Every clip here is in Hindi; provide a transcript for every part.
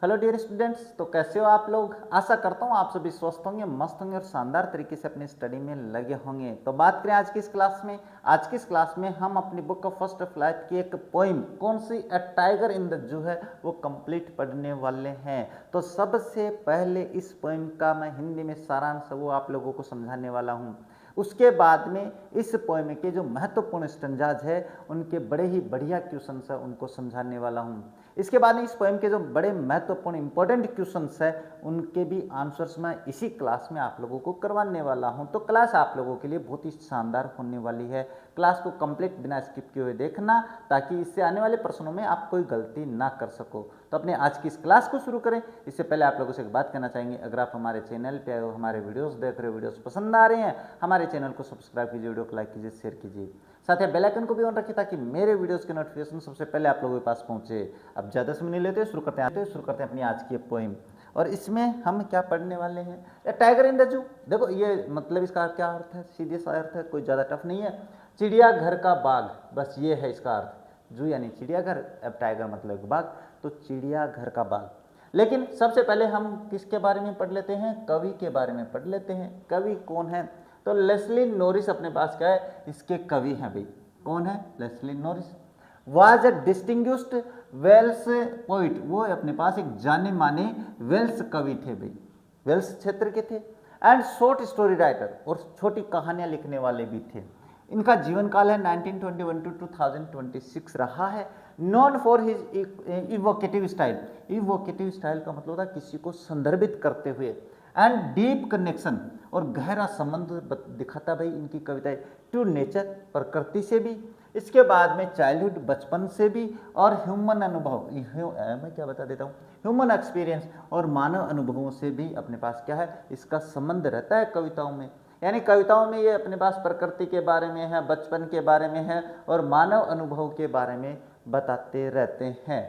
हेलो डियर स्टूडेंट्स, तो कैसे हो आप लोग। आशा करता हूँ आप सभी स्वस्थ होंगे, मस्त होंगे और शानदार तरीके से अपनी स्टडी में लगे होंगे। तो बात करें आज की इस क्लास में। आज की इस क्लास में हम अपनी बुक ऑफ फर्स्ट फ्लाइट की एक पोइम, कौन सी, अ टाइगर इन द जू है, वो कंप्लीट पढ़ने वाले हैं। तो सबसे पहले इस पोइम का मैं हिंदी में सारांश वो आप लोगों को समझाने वाला हूँ। उसके बाद में इस पोएम के जो महत्वपूर्ण स्टैंजाज है उनके बड़े ही बढ़िया क्वेश्चंस है उनको समझाने वाला हूँ। इसके बाद में इस पोएम के जो बड़े महत्वपूर्ण इंपॉर्टेंट क्वेश्चंस है उनके भी आंसर्स मैं इसी क्लास में आप लोगों को करवाने वाला हूं। तो क्लास आप लोगों के लिए बहुत ही शानदार होने वाली है। क्लास को कंप्लीट बिना स्किप किए हुए देखना ताकि इससे आने वाले प्रश्नों में आप कोई गलती ना कर सको। तो अपने आज की इस क्लास को शुरू करें इससे पहले आप लोगों से एक बात कहना चाहेंगे, अगर आप हमारे चैनल पे हमारे वीडियोस देख रहे हो, वीडियोस पसंद आ रहे हैं, हमारे चैनल को सब्सक्राइब कीजिए, वीडियो को लाइक कीजिए, शेयर कीजिए, साथ ही बेल आइकन को भी ऑन रखिए ताकि मेरे वीडियोस के नोटिफिकेशन सबसे पहले आप लोगों के पास पहुंचे। अब ज़्यादा समय नहीं लेते, शुरू करते हैं अपनी आज की पोइम। और इसमें हम क्या पढ़ने वाले हैं, ए टाइगर इन द जू। देखो ये मतलब इसका क्या अर्थ है, सीधे सा अर्थ है, कोई ज़्यादा टफ नहीं है। चिड़ियाघर का बाग, बस ये है इसका अर्थ। जू यानी चिड़ियाघर, अब टाइगर मतलब बाग, तो चिड़ियाघर का बाग। लेकिन सबसे पहले हम किसके बारे में पढ़ लेते हैं, कवि के बारे में पढ़ लेते हैं। कवि कौन है, तो लेस्ली नॉरिस अपने पास क्या है, इसके कवि हैं भाई। कौन है, Leslie Norris. Was a distinguished Welsh poet, वो अपने पास एक जाने माने वेल्स कवि थे भाई, वेल्स क्षेत्र के थे। एंड शॉर्ट स्टोरी राइटर, और छोटी कहानियां लिखने वाले भी थे। इनका जीवन काल है 1921 टू 2026 रहा है। Non for his evocative style, evocative style का मतलब होता है किसी को संदर्भित करते हुए, एंड डीप कनेक्शन, और गहरा संबंध दिखाता भाई इनकी कविताएं टू नेचर, प्रकृति से भी। इसके बाद में चाइल्डहुड, बचपन से भी, और ह्यूमन अनुभव, मैं क्या बता देता हूँ, ह्यूमन एक्सपीरियंस और मानव अनुभवों से भी अपने पास क्या है, इसका संबंध रहता है कविताओं में। यानी कविताओं में ये अपने पास प्रकृति के बारे में है, बचपन के बारे में है, और मानव अनुभव के बारे में बताते रहते हैं।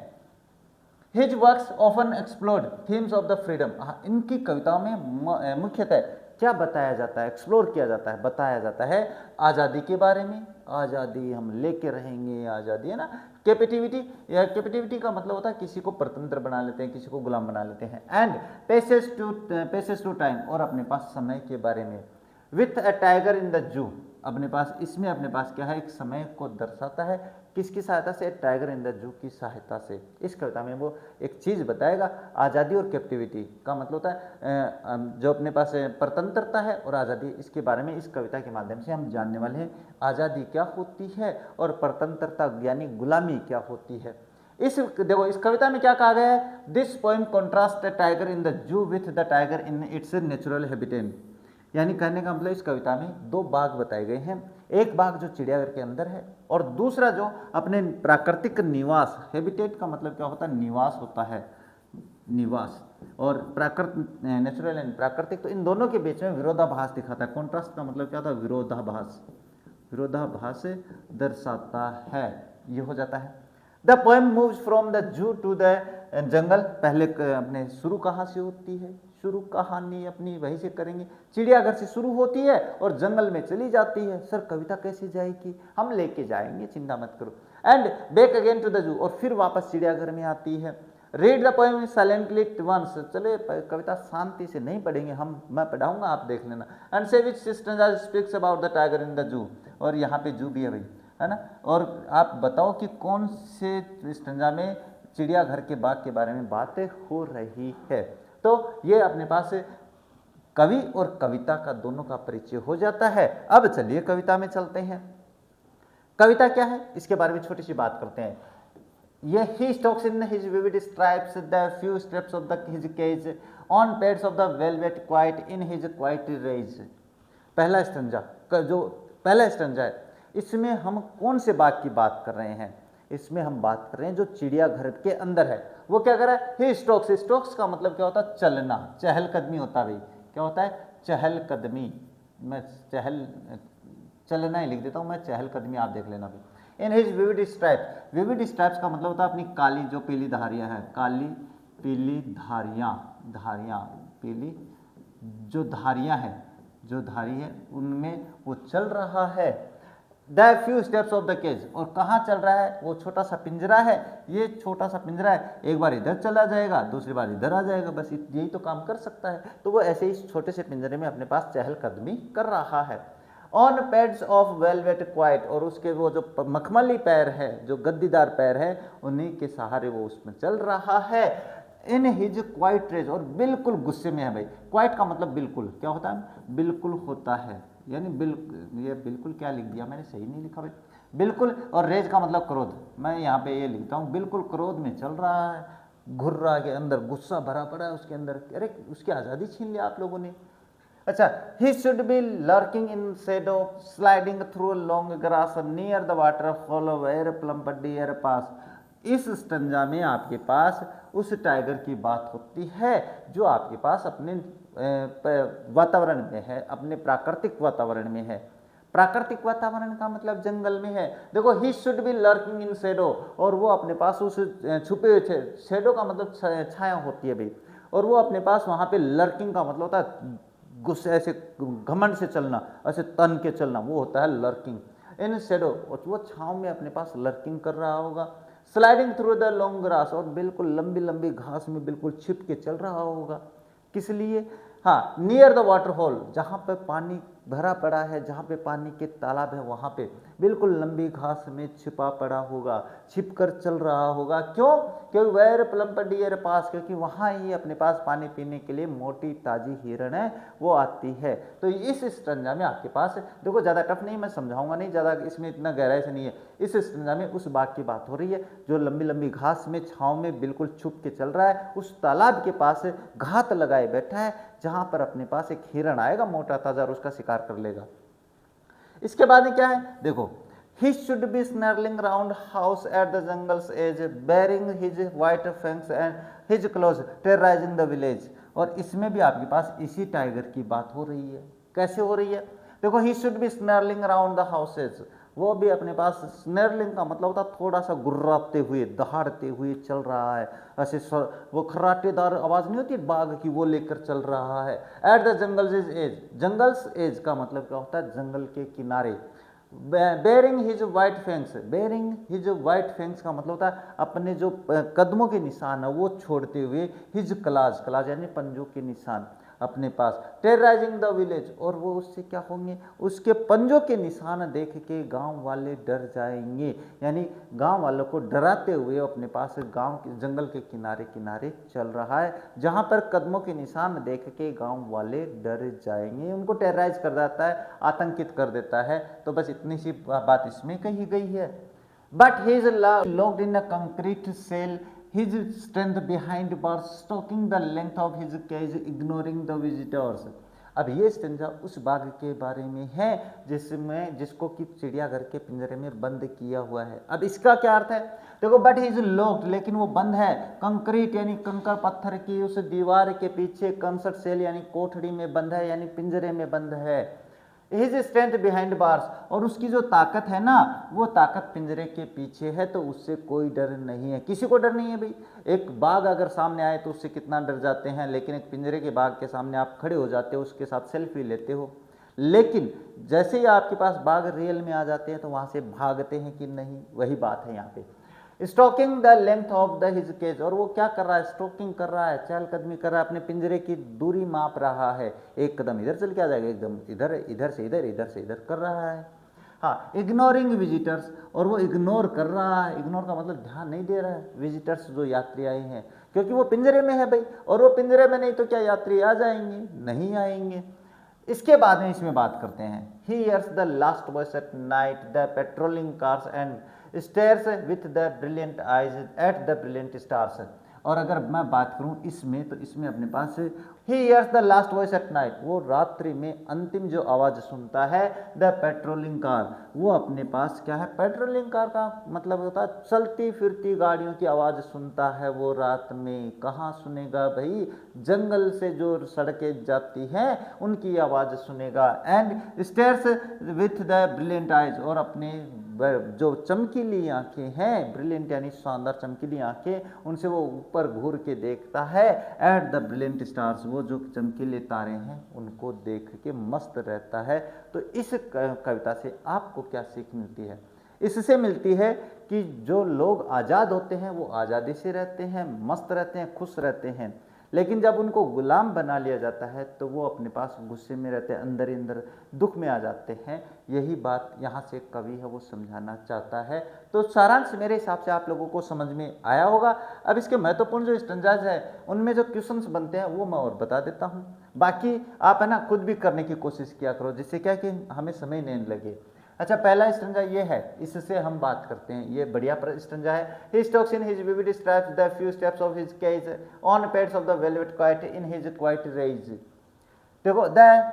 His works often explored themes of the freedom, इनकी कविताओं में मुख्यतः क्या बताया जाता है, एक्सप्लोर किया जाता है, बताया जाता है आज़ादी के बारे में। आज़ादी हम लेके रहेंगे, आज़ादी है ना। कैपिटिविटी, या कैपिटिविटी का मतलब होता है किसी को परतंत्र बना लेते हैं, किसी को गुलाम बना लेते हैं। एंड पैसेज टू टाइम, और अपने पास समय के बारे में। With a tiger in the जू, अपने पास इसमें अपने पास क्या है, एक समय को दर्शाता है। किसकी सहायता से, टाइगर इन द जू की सहायता से। इस कविता में वो एक चीज़ बताएगा, आज़ादी और कैप्टिविटी का मतलब होता है जो अपने पास परतंत्रता है और आज़ादी, इसके बारे में इस कविता के माध्यम से हम जानने वाले हैं। आज़ादी क्या होती है और परतंत्रता यानी गुलामी क्या होती है। देखो इस कविता में क्या कहा गया है, this poem contrast the tiger in the जू with the tiger in its natural habitat. यानी कहने का मतलब इस कविता में दो बाघ बताए गए हैं, एक बाघ जो चिड़ियाघर के अंदर है और दूसरा जो अपने प्राकृतिक निवास, हैबिटेट का मतलब क्या होता है, निवास होता है, निवास, और प्राकृतिक, नेचुरल एंड प्राकृतिक, तो इन दोनों के बीच में विरोधाभास दिखाता है। कॉन्ट्रास्ट का मतलब क्या होता है, विरोधाभास, विरोधाभास दर्शाता है, ये हो जाता है। The poem moves from the zoo to the jungle, पहले अपने शुरू कहाँ से होती है, शुरू कहानी अपनी वहीं से करेंगे, चिड़ियाघर से शुरू होती है और जंगल में चली जाती है। सर कविता कैसे जाएगी, हम लेके जाएंगे, चिंता मत करो। And back again to the zoo, और फिर वापस चिड़ियाघर में आती है। Read the poem silently once, चले कविता शांति से नहीं पढ़ेंगे हम, मैं पढ़ाऊंगा आप देख लेना। एंड से which stanza speaks about the tiger in the zoo, और यहाँ पे जू भी है भाई, है ना। और आप बताओ कि कौन से स्टैंजा में चिड़ियाघर के बाग के बारे में बातें हो रही है। तो ये अपने पास कवि और कविता का दोनों का परिचय हो जाता है। अब चलिए कविता में चलते हैं। कविता क्या है इसके बारे में छोटी सी बात करते हैं। ये he stalks in his vivid stripes the few steps of the his cage on pads of the velvet quiet in his quiet rage. पहला स्टैंजा, जो पहला स्टैंजा है इसमें हम कौन से बाग की बात कर रहे हैं, इसमें हम बात कर रहे हैं जो चिड़ियाघर के अंदर है। वो क्या कर रहा है, ही स्टॉक्स, स्टॉक्स का मतलब क्या होता है, चलना, चहलकदमी होता है भाई, क्या होता है, चहलकदमी। मैं चलना ही लिख देता हूँ मैं, चहलकदमी आप देख लेना भाई। इन his vivid stripe, vivid stripes का मतलब होता है अपनी काली जो पीली धारियाँ हैं, काली पीली धारियाँ, धारियाँ पीली जो धारियाँ हैं, जो धारी है उनमें वो चल रहा है। The few steps of the cage, और कहाँ चल रहा है, वो छोटा सा पिंजरा है, ये छोटा सा पिंजरा है, एक बार इधर चला जाएगा दूसरी बार इधर आ जाएगा, बस यही तो काम कर सकता है। तो वो ऐसे ही छोटे से पिंजरे में अपने पास चहलकदमी कर रहा है। On pads of velvet quite, और उसके वो जो मखमली पैर है, जो गद्दीदार पैर है, उन्हीं के सहारे वो उसमें चल रहा है। इन हिज क्वाइट रेज, और बिल्कुल गुस्से में है भाई। क्वाइट का मतलब बिल्कुल क्या होता है, बिल्कुल होता है, यानी बिल्कुल, ये बिल्कुल क्या लिख दिया मैंने, सही नहीं लिखा भाई, बिल्कुल। और रेज का मतलब क्रोध, मैं यहाँ पे ये लिखता हूँ, बिल्कुल क्रोध में चल रहा है, घुर्रा के अंदर गुस्सा भरा पड़ा है उसके अंदर। अरे उसकी आज़ादी छीन लिया आप लोगों ने। अच्छा, he should be lurking in shadow, sliding through long grass near the waterfall where plump deer pass। इस स्टंजा में आपके पास उस टाइगर की बात होती है जो आपके पास अपने वातावरण में है, अपने प्राकृतिक वातावरण में है। प्राकृतिक वातावरण का मतलब जंगल में है। देखो, he should be lurking in shadow, और वो अपने पास उस छुपे हुए थे, शेडो का मतलब छाया होती है भाई, और वो अपने पास वहाँ पे लर्किंग का मतलब होता है गुस्से, ऐसे घमंड से चलना, ऐसे तन के चलना, वो होता है लर्किंग इन शेडो। वो छाँव में अपने पास लर्किंग कर रहा होगा। Sliding through the long grass, और बिल्कुल लंबी लंबी घास में बिल्कुल छिप के चल रहा होगा। किस लिए, हाँ, नियर द वाटर होल, जहाँ पे पानी भरा पड़ा है, जहाँ पे पानी के तालाब है, वहाँ पे बिल्कुल लंबी घास में छिपा पड़ा होगा, छिप कर चल रहा होगा। क्यों, क्योंकि वेर प्लम्प डियर पास, क्योंकि वहाँ ही अपने पास पानी पीने के लिए मोटी ताजी हिरण है वो आती है। तो इस स्टंजा में आपके पास, देखो ज़्यादा टफ नहीं, मैं समझाऊंगा नहीं ज़्यादा, इसमें इतना गहराई से नहीं है। इस स्टंजा में उस बाग की बात हो रही है जो लंबी लंबी घास में छाँव में बिल्कुल छुप के चल रहा है, उस तालाब के पास घात लगाए बैठा है, जहाँ पर अपने पास एक हिरण आएगा मोटा ताजा और उसका शिकार कर लेगा। इसके बाद में क्या है, देखो, he should be snarling round house at the jungle's edge, bearing his white fangs and his claws, terrorizing the village। और इसमें भी आपके पास इसी टाइगर की बात हो रही है। कैसे हो रही है, देखो, he should be snarling round the houses, वो भी अपने पास, स्नर्लिंग का मतलब होता थोड़ा सा गुर्राते हुए, दहाड़ते हुए चल रहा है, ऐसे वो खर्राटेदार आवाज़ नहीं होती बाघ की, वो लेकर चल रहा है। At the jungle's edge, jungle's edge का मतलब क्या होता है, जंगल के किनारे। Baring his white fangs, baring his white fangs का मतलब होता है अपने जो कदमों के निशान है वो छोड़ते हुए, हिज क्लाज, क्लाज यानी पंजों के निशान अपने पास। टेरराइजिंग द विलेज, और वो उससे क्या होंगे, उसके पंजों के निशान देख के गांव वाले डर जाएंगे, यानी गांव वालों को डराते हुए अपने पास गांव के जंगल के किनारे किनारे चल रहा है, जहां पर कदमों के निशान देख के गांव वाले डर जाएंगे, उनको टेरराइज कर देता है, आतंकित कर देता है। तो बस इतनी सी बात इसमें कही गई है। But he is locked in a concrete cell, his strength behind bars, stalking the length of his cage, ignoring the visitors। अब ये स्टेंजा उस बाघ के बारे में है जिसको कि चिड़ियाघर के पिंजरे में बंद किया हुआ है। अब इसका क्या अर्थ है, देखो, बट ही इज लॉक्ड, लेकिन वो बंद है, कंक्रीट यानी कंकर पत्थर की उस दीवार के पीछे, कंसर्ट सेल यानी कोठड़ी में बंद है, यानी पिंजरे में बंद है। हिज स्ट्रेंथ बिहाइंड बार्स, और उसकी जो ताकत है ना, वो ताकत पिंजरे के पीछे है, तो उससे कोई डर नहीं है, किसी को डर नहीं है भाई। एक बाघ अगर सामने आए तो उससे कितना डर जाते हैं, लेकिन एक पिंजरे के बाघ के सामने आप खड़े हो जाते हो, उसके साथ सेल्फी लेते हो। लेकिन जैसे ही आपके पास बाघ रियल में आ जाते हैं तो वहाँ से भागते हैं कि नहीं, वही बात है यहाँ पे। Stalking the length of the his cage, और वो क्या कर रहा है, स्टॉकिंग कर रहा है, चहलकदमी कर रहा है, अपने पिंजरे की दूरी माप रहा है, एक कदम इधर चल के आ जाएगा, एकदम इधर, इधर से इधर, इधर से इधर कर रहा है। हाँ, इग्नोरिंग विजिटर्स, और वो इग्नोर कर रहा है, इग्नोर का मतलब ध्यान नहीं दे रहा है, विजिटर्स जो यात्री आए हैं, क्योंकि वो पिंजरे में है भाई, और वो पिंजरे में नहीं तो क्या यात्री आ जाएंगे, नहीं आएंगे। इसके बाद में इसमें बात करते हैं, he hears the last voice at night, the patrolling cars and stares with the brilliant eyes at the brilliant stars। और अगर मैं बात करूं इसमें, तो इसमें अपने पास he hears the last voice at night, वो रात्रि में अंतिम जो आवाज़ सुनता है, the पेट्रोलिंग कार, वो अपने पास क्या है, पेट्रोलिंग कार का मतलब होता है चलती फिरती गाड़ियों की आवाज़ सुनता है वो रात में। कहाँ सुनेगा भाई, जंगल से जो सड़कें जाती हैं उनकी आवाज़ सुनेगा। And stares with the brilliant eyes, और अपने जो चमकीली आंखें हैं, ब्रिलियंट यानी शानदार चमकीली आंखें, उनसे वो ऊपर घूर के देखता है। एट द ब्रिलियंट स्टार्स, वो जो चमकीले तारे हैं उनको देख के मस्त रहता है। तो इस कविता से आपको क्या सीख मिलती है? इससे मिलती है कि जो लोग आज़ाद होते हैं वो आज़ादी से रहते हैं, मस्त रहते हैं, खुश रहते हैं। लेकिन जब उनको गुलाम बना लिया जाता है तो वो अपने पास गुस्से में रहते हैं, अंदर ही अंदर दुख में आ जाते हैं। यही बात यहाँ से कवि है वो समझाना चाहता है। तो सारांश मेरे हिसाब से आप लोगों को समझ में आया होगा। अब इसके महत्वपूर्ण जो स्टैंजाज है उनमें जो क्वेश्चंस बनते हैं वो मैं और बता देता हूँ। बाकी आप है ना खुद भी करने की कोशिश किया करो, जिससे क्या कि हमें समय नहीं लगे। अच्छा, पहला स्टैंजा ये है, इससे हम बात करते हैं। ये बढ़िया स्टैंजा है। He talks in his vivid stripes the few steps of his cage on pads of the velvet quiet in his quiet rage. देखो, the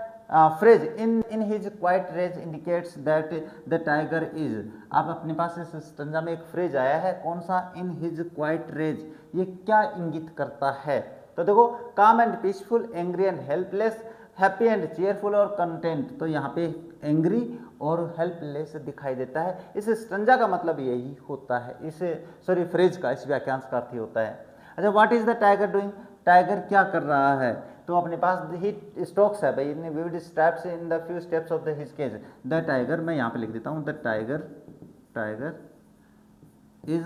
phrase in his quiet rage indicates that the tiger is। आप अपने पास इस स्टैंजा में एक फ्रेज आया है, कौन सा? in his quiet rage। ये क्या इंगित करता है? तो देखो, calm and peaceful, angry and helpless, happy and cheerful और कंटेंट। तो यहाँ पे एंग्री और हेल्पलेस दिखाई देता है। इस स्टैंजा का मतलब यही होता है, फ्रेज का, इस वाक्यांश का अर्थ ही होता है। अच्छा, what is the tiger doing? Tiger क्या कर रहा है? तो अपने पास ही स्टॉक्स है भाई, in vivid steps in the few steps of the his cage. The tiger, मैं यहाँ पे लिख देता हूँ, the tiger is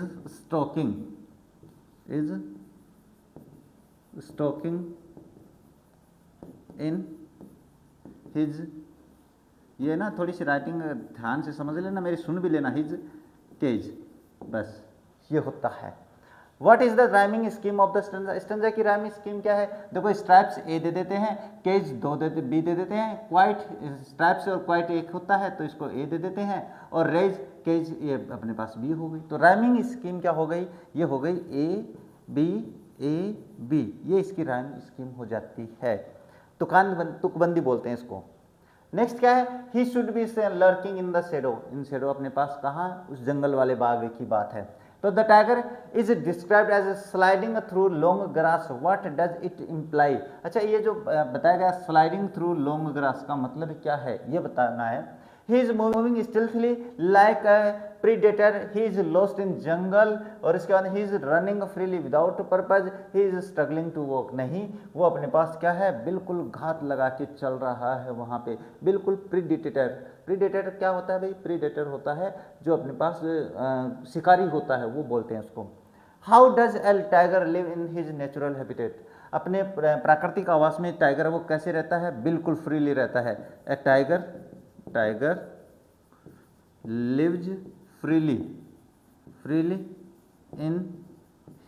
stalking in his, ये ना थोड़ी सी राइटिंग ध्यान से समझ लेना, मेरी सुन भी लेना, हिज केज, बस ये होता है। What is the rhyming scheme of the stanza? Stanza की राइमिंग स्कीम क्या है? देखो, स्ट्राइप्स ए दे देते हैं, केज बी दे देते हैं, क्वाइट, स्ट्राइप्स और क्वाइट एक होता है तो इसको ए दे देते हैं, और रेज केज ये अपने पास बी हो गई। तो राइमिंग स्कीम क्या हो गई? ये हो गई ए बी, ये इसकी राइमिंग स्कीम हो जाती है। तुकबंदी बोलते हैं इसको। नेक्स्ट क्या है? He should be lurking in the shadow. In shadow अपने पास कहाँ? उस जंगल वाले बाग की बात है। तो the tiger is described as sliding through long grass, what does it imply? अच्छा, ये जो बताया गया स्लाइडिंग थ्रू लॉन्ग ग्रास का मतलब क्या है ये बताना है। He is moving stealthily like a predator, he is lost in jungle, और इसके बाद he is running freely without purpose, he is struggling to walk. नहीं, वो अपने पास क्या है? बिल्कुल घात लगा के चल रहा है वहाँ पे, बिल्कुल प्रीडेटर। प्रीडेटर क्या होता है भाई? प्रीडेटर होता है जो अपने पास शिकारी होता है, वो बोलते हैं उसको। How does L tiger live in his natural habitat? अपने प्राकृतिक आवास में टाइगर वो कैसे रहता है? बिल्कुल फ्रीली रहता है। A tiger lives freely in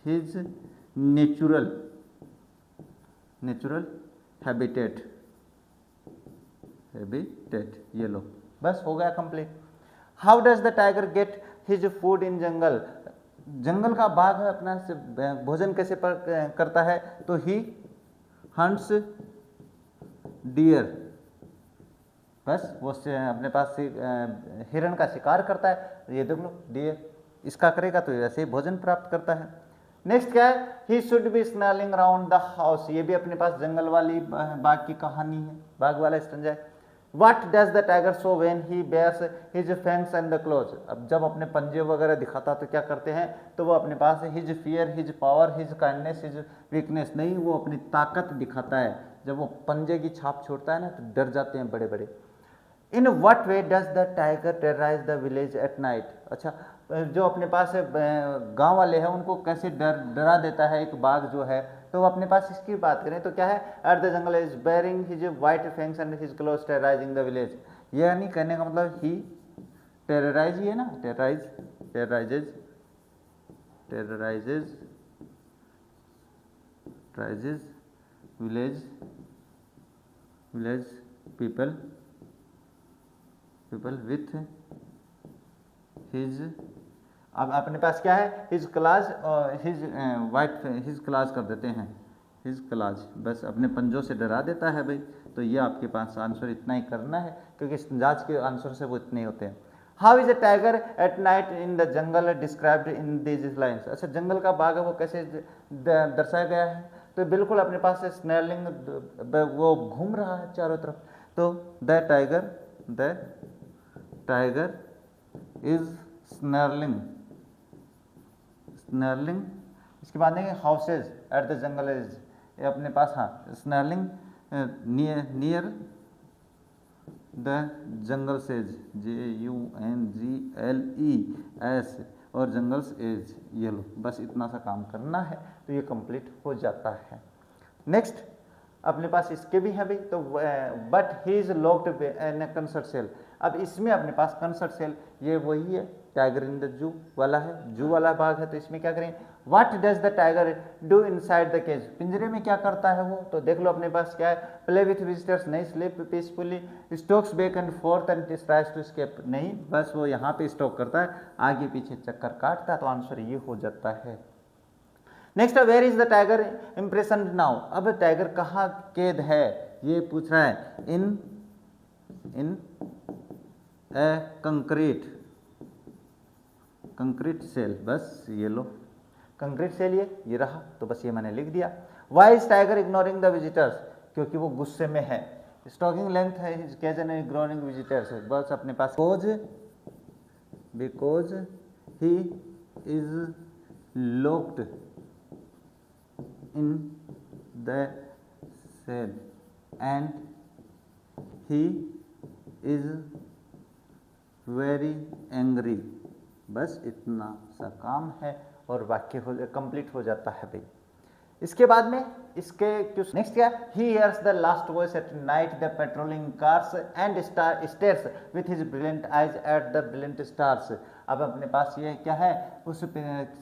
his natural habitat. ये लो, बस हो गया complete. How does the tiger get his food in jungle? जंगल का बाघ अपना से भोजन कैसे करता है? तो ही हंट्स डियर, बस वो अपने पास हिरण का शिकार करता है। ये देख लो, डियर इसका करेगा तो ऐसे ही भोजन प्राप्त करता है। नेक्स्ट क्या है? He should be smelling round the house. ये भी अपने पास जंगल वाली बाघ की कहानी है, बाघ वाला स्टैंजा है। What does the tiger show when he bears his fangs and the claws? अब जब अपने पंजे वगैरह दिखाता तो क्या करते हैं? तो वो अपने पास his fear, his power, his kindness, his weakness, नहीं, वो अपनी ताकत दिखाता है। जब वो पंजे की छाप छोड़ता है ना तो डर जाते हैं बड़े बड़े। In what way does the tiger terrorise the village at night? अच्छा, जो अपने पास गांव वाले हैं उनको कैसे डरा देता है एक बाघ जो है? तो वो अपने पास इसकी बात करें तो क्या है? At the jungle is bearing his white fangs and his close terrorising the village. ये यानी कहने का मतलब ही टेरराइज ही है ना, टेरराइजेज विलेज पीपल विथ हिज। अब अपने पास क्या है? His clause, his white, his clause कर देते हैं, हिज क्लाज, बस अपने पंजों से डरा देता है भाई। तो ये आपके पास आंसर इतना ही करना है, क्योंकि स्टैंजाज के आंसर से वो इतने ही होते हैं। How is a tiger at night in the jungle described in these lines? अच्छा, जंगल का बाघ है वो कैसे दर्शाया गया है? तो बिल्कुल अपने पास स्नेलिंग, वो घूम रहा है चारों तरफ। तो the tiger is snarling, snarling. इसके बाद देंगे houses at the jungle edge, ये अपने पास, हाँ, स्नर्लिंग नियर द जंगल सेज, JUNGLES, और जंगल्स एज, ये लो, बस इतना सा काम करना है तो ये कंप्लीट हो जाता है। नेक्स्ट अपने पास इसके भी है भाई, तो but he is locked in a concert cell. अब इसमें अपने पास कंसर्ट सेल, ये वही है, टाइगर इन द जू वाला है, जू वाला भाग है, तो इसमें क्या करें, what does the tiger do inside the cage, पिंजरे में क्या करता है वो, तो देख लो अपने पास क्या है, प्ले विथ विजिटर्स, नहीं, sleep peacefully, stalks back and forth and tries to escape, नहीं, बस वो यहाँ पे स्टॉक करता है, आगे पीछे चक्कर काटता है, तो आंसर ये हो जाता है। Next, where is the tiger impression now, अब टाइगर कहाँ कैद है ये पूछ रहा है, इन ए कंक्रीट सेल, बस ये लो, कंक्रीट सेल ये रहा, तो बस ये मैंने लिख दिया। Why is tiger ignoring the visitors, क्योंकि वो गुस्से में है, स्टॉकिंग लेंथ है, कैज एन इग्नोरिंग विजिटर्स, बस अपने पास because he is locked in the cell and he is very angry, बस इतना सा काम है और वाक्य कंप्लीट हो जाता है भाई। इसके बाद में इसके नेक्स्ट क्या, he hears the last voice at night the patrolling cars and stairs with his brilliant eyes at the brilliant stars. अब अपने पास ये क्या है, उस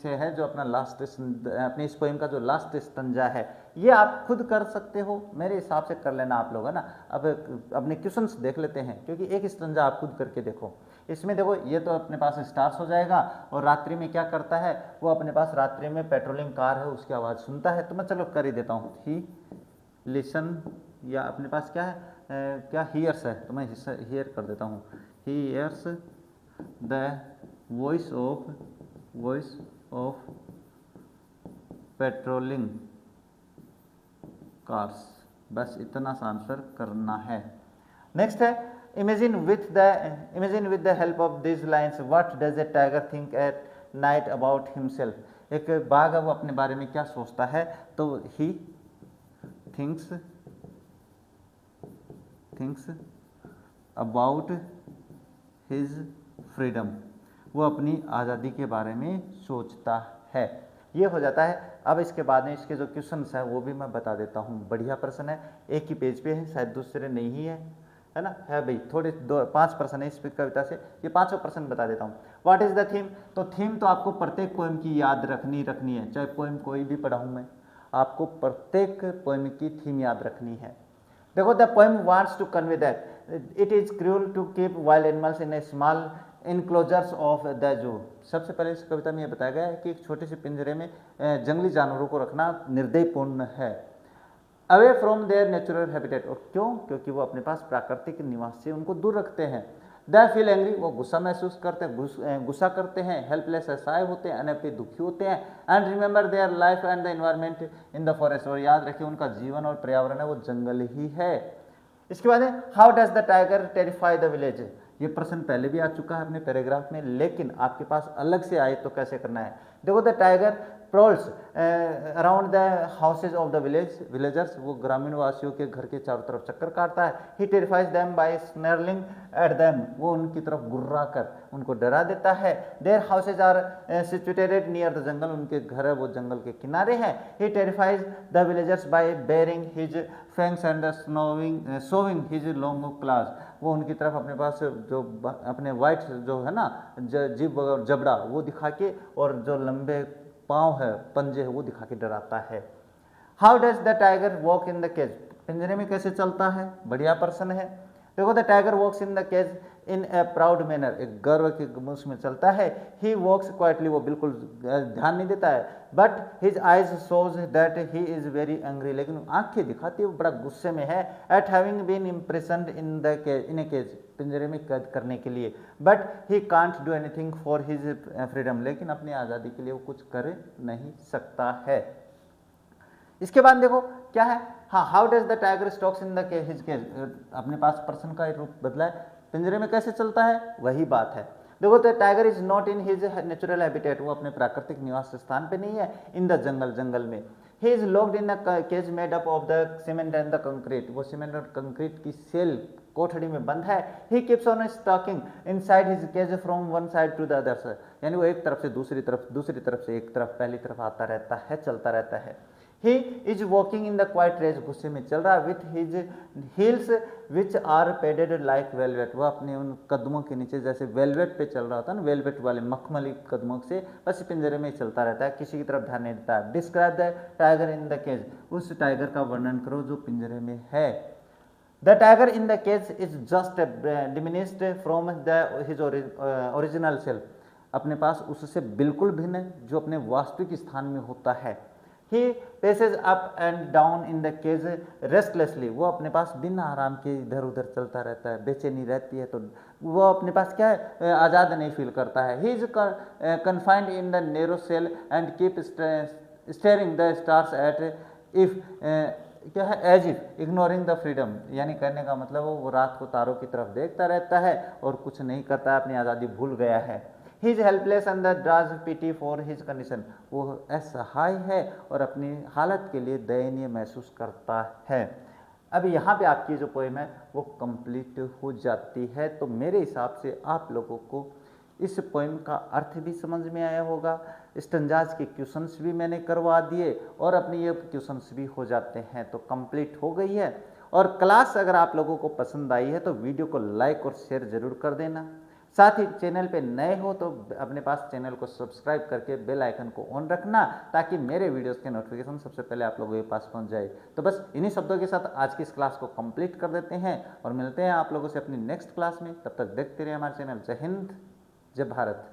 से है जो अपना लास्ट, अपने इस पोएम का जो लास्ट स्तंजा है, ये आप खुद कर सकते हो, मेरे हिसाब से कर लेना आप लोग, है ना। अब अपने क्वेश्चंस देख लेते हैं, क्योंकि एक स्तंजा आप खुद करके देखो। इसमें देखो ये तो अपने पास स्टार्स हो जाएगा, और रात्रि में क्या करता है वो, अपने पास रात्रि में पेट्रोलिंग कार है उसकी आवाज़ सुनता है, तो मैं चलो कर ही देता हूँ, ही लिसन, या अपने पास क्या है, क्या हियर्स है, तो मैं हियर कर देता हूँ, he hears the voice of patrolling cars, बस इतना सा आंसर करना है। नेक्स्ट है, imagine with the help of this lines what does a tiger think at night about himself. एक बाघ है वो अपने बारे में क्या सोचता है, तो he thinks about his freedom, वो अपनी आज़ादी के बारे में सोचता है, ये हो जाता है। अब इसके बाद में इसके जो क्वेश्चंस हैं वो भी मैं बता देता हूँ, बढ़िया प्रश्न है, एक ही पेज पे है, शायद दूसरे नहीं है ना, है भाई, थोड़े 5 प्रश्न है इस कविता से, ये 5 प्रश्न बता देता हूँ। व्हाट इज द थीम, तो थीम तो आपको प्रत्येक पोएम की याद रखनी है, चाहे पोएम कोई भी पढ़ाऊँ मैं, आपको प्रत्येक पोएम की थीम याद रखनी है। देखो, the poem wants to convey that it is cruel to keep wild animals in a small enclosures of the zoo. सबसे पहले इस कविता में यह बताया गया है कि एक छोटे से पिंजरे में जंगली जानवरों को रखना निर्दयपूर्ण है, away from there natural habitat, और क्यों, क्योंकि वो अपने पास प्राकृतिक निवास से उनको दूर रखते हैं। दे फील एंग्री, वो गुस्सा महसूस करते हैं, गुस्सा करते हैं, हेल्पलेस असहाय होते हैं, अनहैप्पी दुखी होते हैं, and remember their life and the environment in the forest, और याद रखिए उनका जीवन और पर्यावरण है वो जंगल ही है। इसके बाद है, how does the tiger terrify the village, ये प्रश्न पहले भी आ चुका है अपने पैराग्राफ में, लेकिन आपके पास अलग से आए तो कैसे करना है। देखो, the tiger prowls around the houses of the villagers, वो ग्रामीण वासियों के घर के चारों तरफ चक्कर काटता है। He terrifies them by snarling at them, वो उनकी तरफ गुर्रा कर उनको डरा देता है। Their houses are situated near the jungle, उनके घर है वो जंगल के किनारे हैं। He terrifies the villagers by baring his fangs and showing his long claws, वो उनकी तरफ अपने पास जो अपने वाइट जो है ना जीभ और जबड़ा वो दिखा के, और जो लंबे पाँव है, पंजे है, वो दिखा के डराता है। How does the tiger walk in the cage, पिंजरे में कैसे चलता है, बढ़िया प्रश्न है। देखो, the tiger walks in the cage in a proud manner, एक गर्व के उसमें चलता है। ही वॉक्स क्वाइटली, वो बिल्कुल ध्यान नहीं देता है। But his eyes shows that he is very angry, लेकिन आंखें दिखाती है वो बड़ा गुस्से में है। At having been imprisoned in the cage, in a cage, पिंजरे में कैद करने के लिए। But he can't do anything for his freedom, लेकिन अपनी आज़ादी के लिए वो कुछ कर नहीं सकता है। इसके बाद देखो क्या है, हाँ, how does the tiger stalks in his cage, अपने पास प्रश्न का रूप बदला है, पिंजरे में कैसे चलता है, वही बात है। देखो तो tiger is not in his natural habitat, वो अपने प्राकृतिक निवास स्थान पे नहीं है, इन द जंगल, जंगल में। He is locked in a cage made up of the cement and the concrete, वो सीमेंट और कंक्रीट की सेल कोठड़ी में बंद है। He keeps on stalking inside his cage from one side to the other, यानी वो एक तरफ से दूसरी तरफ, दूसरी तरफ से एक तरफ, पहली तरफ आता रहता है, चलता रहता है। He is walking in the quiet rage, गुस्से में चल रहा है, with his heels which are padded like velvet, वह अपने उन कदमों के नीचे जैसे वेलवेट पे चल रहा होता है ना, वेलवेट वाले मखमली कदमों से बस पिंजरे में ही चलता रहता है, किसी की तरफ ध्यान नहीं देता है। Describe the tiger in the cage, उस टाइगर का वर्णन करो जो पिंजरे में है। The tiger in the cage is just diminished from the his original self, अपने पास उससे बिल्कुल भिन्न है जो अपने वास्तविक स्थान में होता है। He paces up and down in the cage restlessly, वो अपने पास बिना आराम के इधर उधर चलता रहता है, बेचैनी रहती है तो वो अपने पास क्या है, आज़ाद नहीं फील करता है। He is confined in the narrow cell and keep staring the stars at if क्या है, as if ignoring the freedom, यानी कहने का मतलब वो रात को तारों की तरफ देखता रहता है और कुछ नहीं करता है, अपनी आज़ादी भूल गया है। He is helpless and draws pity for his condition, वो असहाय है और अपनी हालत के लिए दयनीय महसूस करता है। अब यहाँ पे आपकी जो पोएम है वो कंप्लीट हो जाती है। तो मेरे हिसाब से आप लोगों को इस पोएम का अर्थ भी समझ में आया होगा, स्टैंजाज के क्वेश्चंस भी मैंने करवा दिए और अपने ये क्वेश्चंस भी हो जाते हैं, तो कंप्लीट हो गई है। और क्लास अगर आप लोगों को पसंद आई है तो वीडियो को लाइक और शेयर जरूर कर देना। साथ ही चैनल पे नए हो तो अपने पास चैनल को सब्सक्राइब करके बेल आइकन को ऑन रखना, ताकि मेरे वीडियोस के नोटिफिकेशन सबसे पहले आप लोगों के पास पहुंच जाए। तो बस इन्हीं शब्दों के साथ आज की इस क्लास को कंप्लीट कर देते हैं और मिलते हैं आप लोगों से अपनी नेक्स्ट क्लास में। तब तक देखते रहिए हमारे चैनल। जय हिंद, जय भारत।